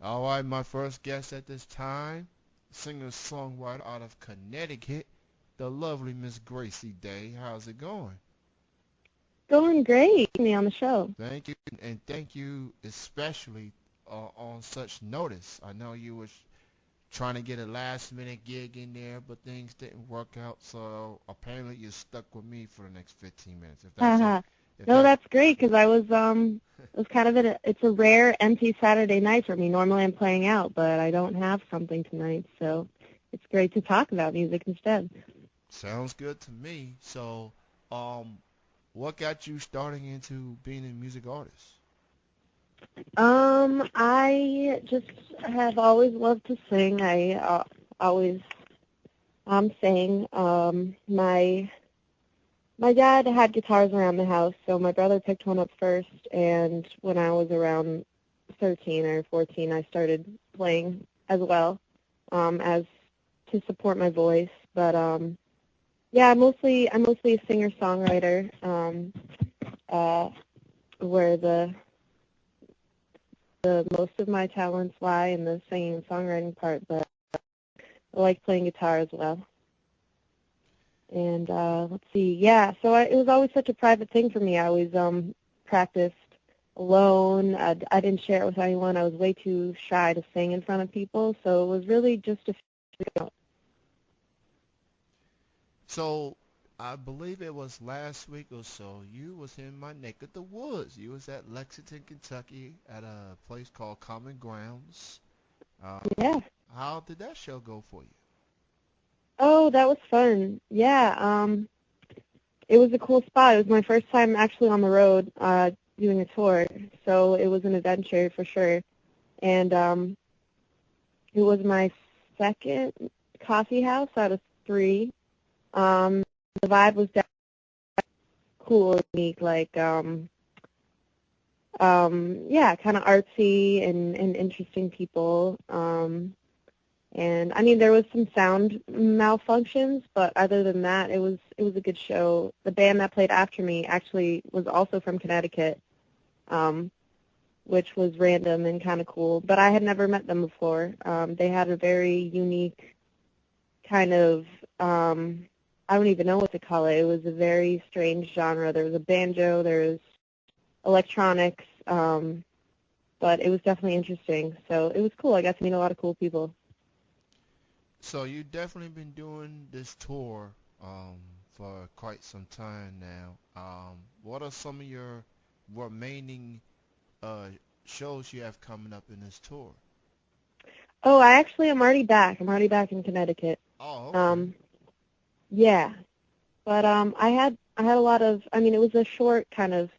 All right, my first guest at this time, singer-songwriter out of Connecticut, the lovely Miss Gracie Day. How's it going? Going great. Me on the show. Thank you, and thank you especially on such notice. I know you was trying to get a last-minute gig in there, but things didn't work out, so apparently you're stuck with me for the next 15 minutes. If that's okay. Haha. If No, that, that's great because it was kind of it's a rare empty Saturday night for me. Normally I'm playing out, but I don't have something tonight, so it's great to talk about music instead. sounds good to me. So, um, what got you starting into being a music artist? I just have always loved to sing. I always sang. My dad had guitars around the house, so my brother picked one up first, and when I was around 13 or 14, I started playing as well, as to support my voice. But yeah, I'm mostly a singer-songwriter, uh, where the most of my talents lie in the singing and songwriting part, but I like playing guitar as well. And let's see, yeah, so it was always such a private thing for me. I always practiced alone. I didn't share it with anyone. I was way too shy to sing in front of people, so it was really just a So, I believe it was last week or so. You was in my neck of the woods. You was at Lexington, Kentucky, at a place called Common Grounds. yeah. How did that show go for you? Oh, that was fun. Yeah, it was a cool spot. It was my first time actually on the road doing a tour, so it was an adventure for sure. And it was my second coffee house out of three. Um, the vibe was definitely cool, unique, like yeah, kind of artsy and interesting people. And I mean, there was some sound malfunctions, but other than that, it was a good show. The band that played after me actually was also from Connecticut, um, which was random and kind of cool. But I had never met them before. They had a very unique kind of I don't even know what to call it. It was a very strange genre. There was a banjo, there was electronics, but it was definitely interesting. So it was cool. I got to meet a lot of cool people. So you definitely been doing this tour um, for quite some time now. What are some of your remaining uh, shows you have coming up in this tour? Oh, I actually am already back. I'm already back in Connecticut. Oh, okay. Um, yeah, but I had a lot of. I mean, it was a short kind of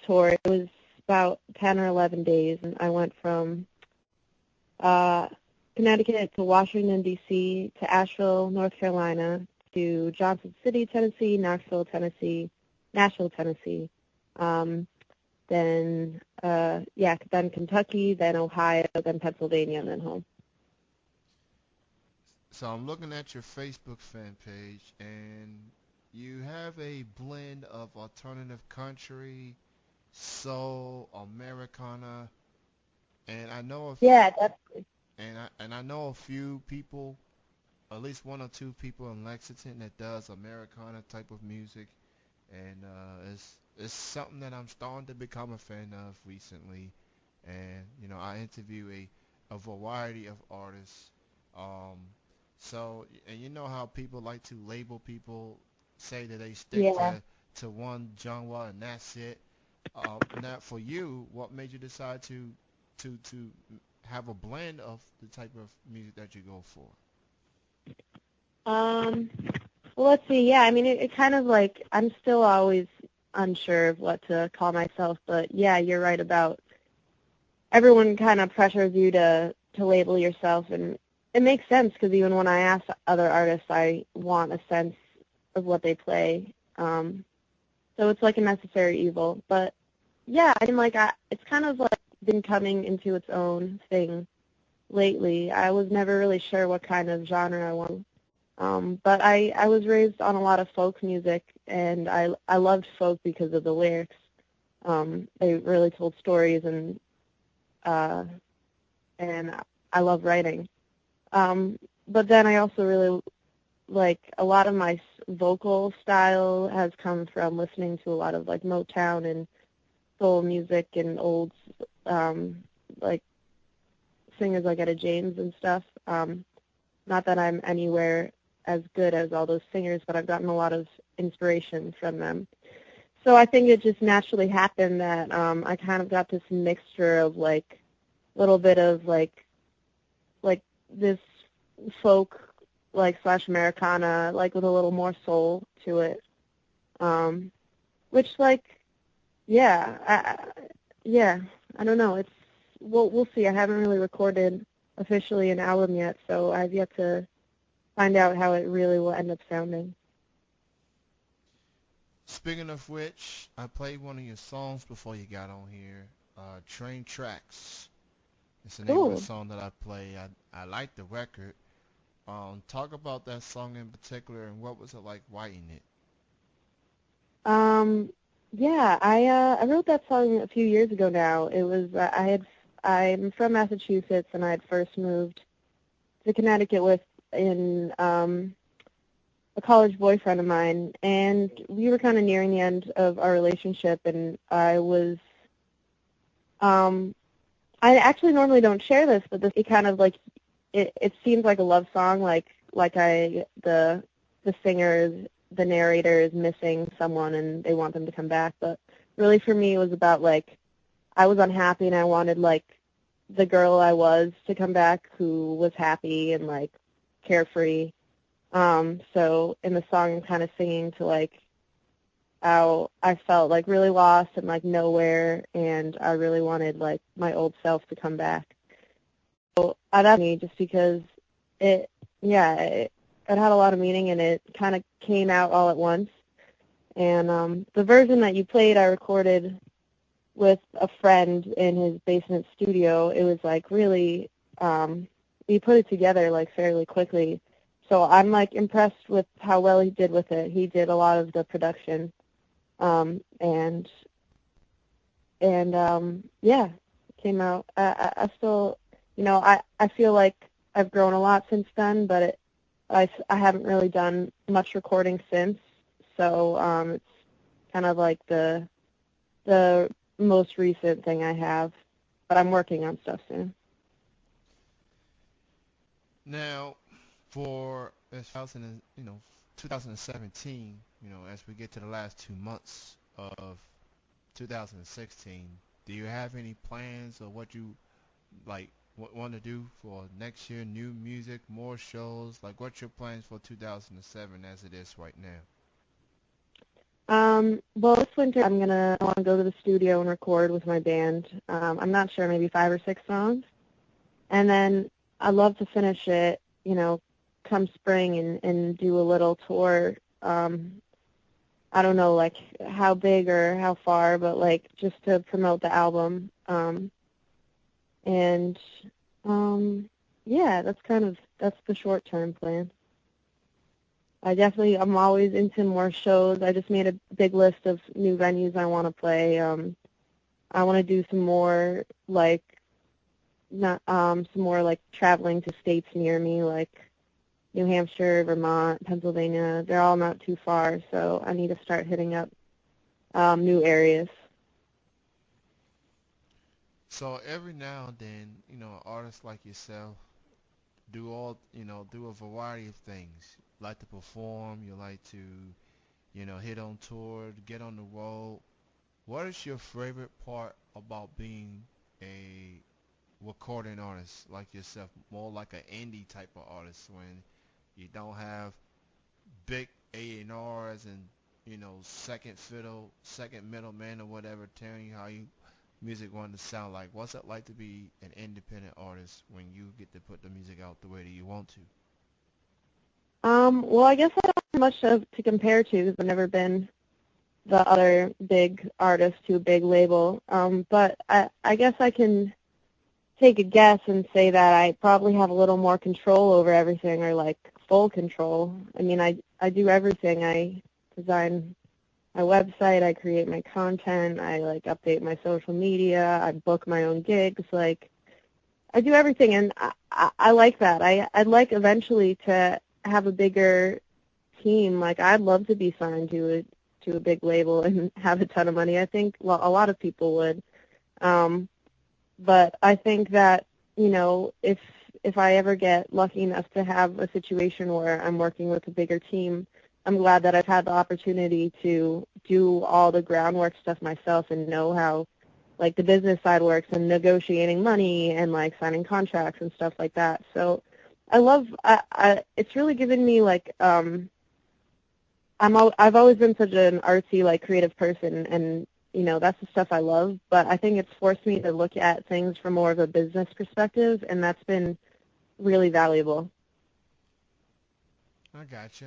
tour. It was about 10 or 11 days, and I went from uh, Connecticut to Washington D.C. to Asheville, North Carolina, to Johnson City, Tennessee, Knoxville, Tennessee, Nashville, Tennessee. Um, then Kentucky, then Ohio, then Pennsylvania, and then home. So I'm looking at your Facebook fan page, and you have a blend of alternative country, soul, Americana, and Yeah, that's I know a few people, at least one or two people in Lexington that does Americana type of music, and it's something that I'm starting to become a fan of recently. And I interview a variety of artists. Um, so and you know how people like to label people, say that they stick yeah. to one genre and that's it. Now for you, what made you decide to have a blend of the type of music that you go for? Um, well, let's see. Yeah, I mean, it kind of like I'm still always unsure of what to call myself, but yeah, you're right about everyone kind of pressures you to label yourself, and it makes sense because even when I ask other artists, I want a sense of what they play. So it's like a necessary evil. But yeah, I mean, it's kind of like been coming into its own thing lately. I was never really sure what kind of genre I wanted. But I was raised on a lot of folk music, and I loved folk because of the lyrics. They really told stories, and uh, and I love writing. But then I also really like a lot of my vocal style has come from listening to a lot of like Motown and soul music and old like singers like Etta James and stuff. Not that I'm anywhere as good as all those singers, but I've gotten a lot of inspiration from them. So I think it just naturally happened that I kind of got this mixture of like a little bit of like this folk like slash Americana like with a little more soul to it, which like yeah I don't know, it's we'll see. I haven't really recorded officially an album yet, so I've yet to find out how it really will end up sounding. Speaking of which, I played one of your songs before you got on here, Train Tracks. It's the name of the Cool. song that I play. I like the record. Talk about that song in particular and what was it like writing it? Um, yeah, I wrote that song a few years ago now. It was I'm from Massachusetts, and I had first moved to Connecticut with in a college boyfriend of mine, and we were kind of nearing the end of our relationship, and I actually normally don't share this, but it kind of like it seems like a love song, the singer, the narrator is missing someone and they want them to come back, but really for me it was about like I was unhappy and I wanted like the girl I was to come back who was happy and like carefree. So in the song I'm kind of singing to like how I felt like really lost and like nowhere, and I really wanted like my old self to come back. So that's me, just because it, yeah, it had a lot of meaning and it kind of came out all at once. And the version that you played, I recorded with a friend in his basement studio. It was like really, we put it together like fairly quickly. So I'm like impressed with how well he did with it. He did a lot of the production, and yeah, it came out. I still, I feel like I've grown a lot since then, but I haven't really done much recording since. So it's kind of like the most recent thing I have, but I'm working on stuff soon. Now, for 2017, as we get to the last 2 months of 2016, do you have any plans or what you like want to do for next year? New music, more shows? Like, what's your plans for 2007 as it is right now? Well, this winter I want to go to the studio and record with my band. I'm not sure, maybe 5 or 6 songs, and then I'd love to finish it, come spring and do a little tour. I don't know, like how big or how far, but like just to promote the album. And yeah, that's the short-term plan. I'm always into more shows. I just made a big list of new venues I want to play. I want to do some more like not some more like traveling to states near me, like New Hampshire, Vermont, Pennsylvania. They're all not too far, so I need to start hitting up new areas. So every now and then, artists like yourself do a variety of things. You like to perform, you like to, hit on tour, get on the road. What is your favorite part about being a recording artist like yourself, more like an indie type of artist when you don't have big A&Rs and second fiddle, second middleman or whatever telling you how you music wanted to sound like? What's it like to be an independent artist when you get to put the music out the way that you want to? Well, I guess I don't have much to compare to because I've never been the other big artist to a big label. But I guess I can take a guess and say that I probably have a little more control over everything, or like full control. I mean, I do everything. I design my website, I create my content, I like update my social media, I book my own gigs. Like I do everything, and I like that. I'd like eventually to have a bigger team. Like, I'd love to be signed to a big label and have a ton of money. I think a lot of people would. But I think that, if I ever get lucky enough to have a situation where I'm working with a bigger team, I'm glad that I've had the opportunity to do all the groundwork stuff myself and know how, like, the business side works and negotiating money and, like, signing contracts and stuff like that. So it's really given me, like, I've always been such an artsy, like, creative person, and that's the stuff I love. But I think it's forced me to look at things from more of a business perspective, and that's been really valuable. I gotcha.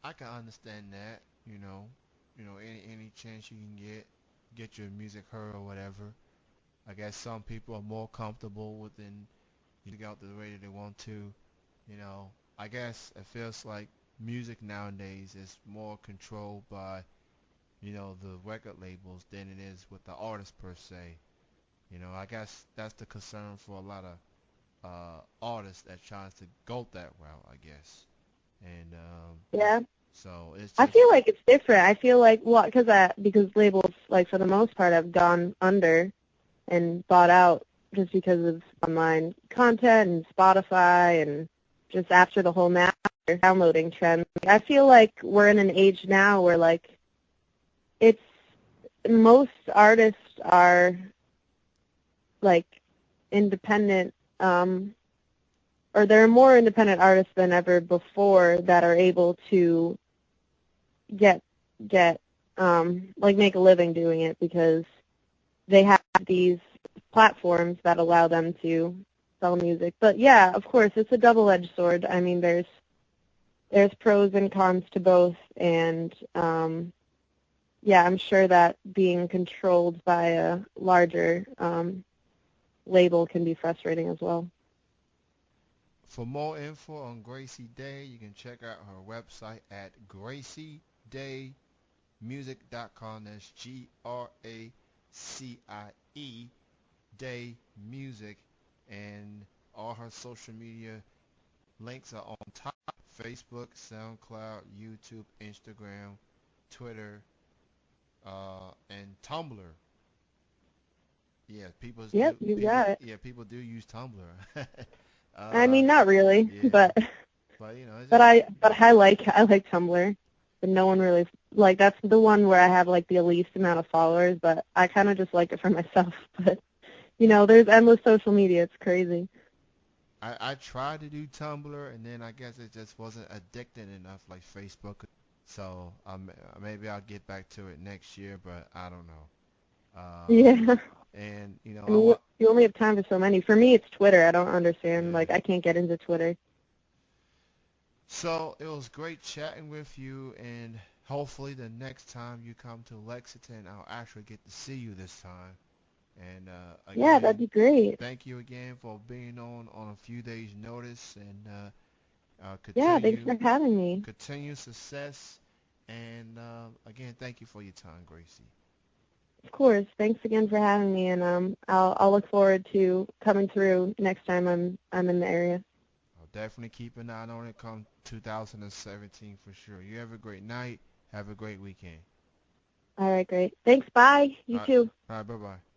I can understand that. Any chance you can get your music heard or whatever. I guess some people are more comfortable within music out the way that they want to. You know, I guess it feels like music nowadays is more controlled by the record labels than it is with the artist per se. I guess that's the concern for a lot of artists that tries to go that route, I guess. And Yeah. so it's I just feel like it's different. I feel like, well, because labels, like, for the most part, have gone under and bought out just because of online content and Spotify and just after the whole Napster downloading trend. I feel like we're in an age now where, like, it's most artists are, like, independent, or there are more independent artists than ever before that are able to get like, make a living doing it because they have these platforms that allow them to sell music. But yeah, of course, it's a double-edged sword. I mean, there's pros and cons to both, and yeah, I'm sure that being controlled by a larger label can be frustrating as well. for more info on Gracie Day, you can check out her website at graciedaymusic.com. That's GRACIE Day Music, and all her social media links are on top: Facebook, SoundCloud, YouTube, Instagram, Twitter, and Tumblr. Yeah, Yep, you got it. people do use Tumblr. I uh, mean, not really, yeah, but it's but just I like Tumblr. But no one really, like, that's the one where I have, like, the least amount of followers, but I kind of just like it for myself. But there's endless social media. It's crazy. I tried to do Tumblr, and then I guess it just wasn't addicting enough like Facebook. So maybe I'll get back to it next year, but I don't know. Yeah. And I I mean, want. you only have time for so many. For me, it's Twitter. I don't understand. Yeah. Like, I can't get into Twitter. So it was great chatting with you, and hopefully the next time you come to Lexington, I'll actually get to see you this time. And Yeah, that'd again, be great. thank you again for being on a few days' notice, and Yeah, thanks for having me. continue success. And again, thank you for your time, Gracie. Of course. Thanks again for having me, and I'll look forward to coming through next time I'm in the area. I'll definitely keep an eye on it come 2017 for sure. You have a great night. Have a great weekend. All right, great. Thanks. Bye. You All right, too. all right, bye bye.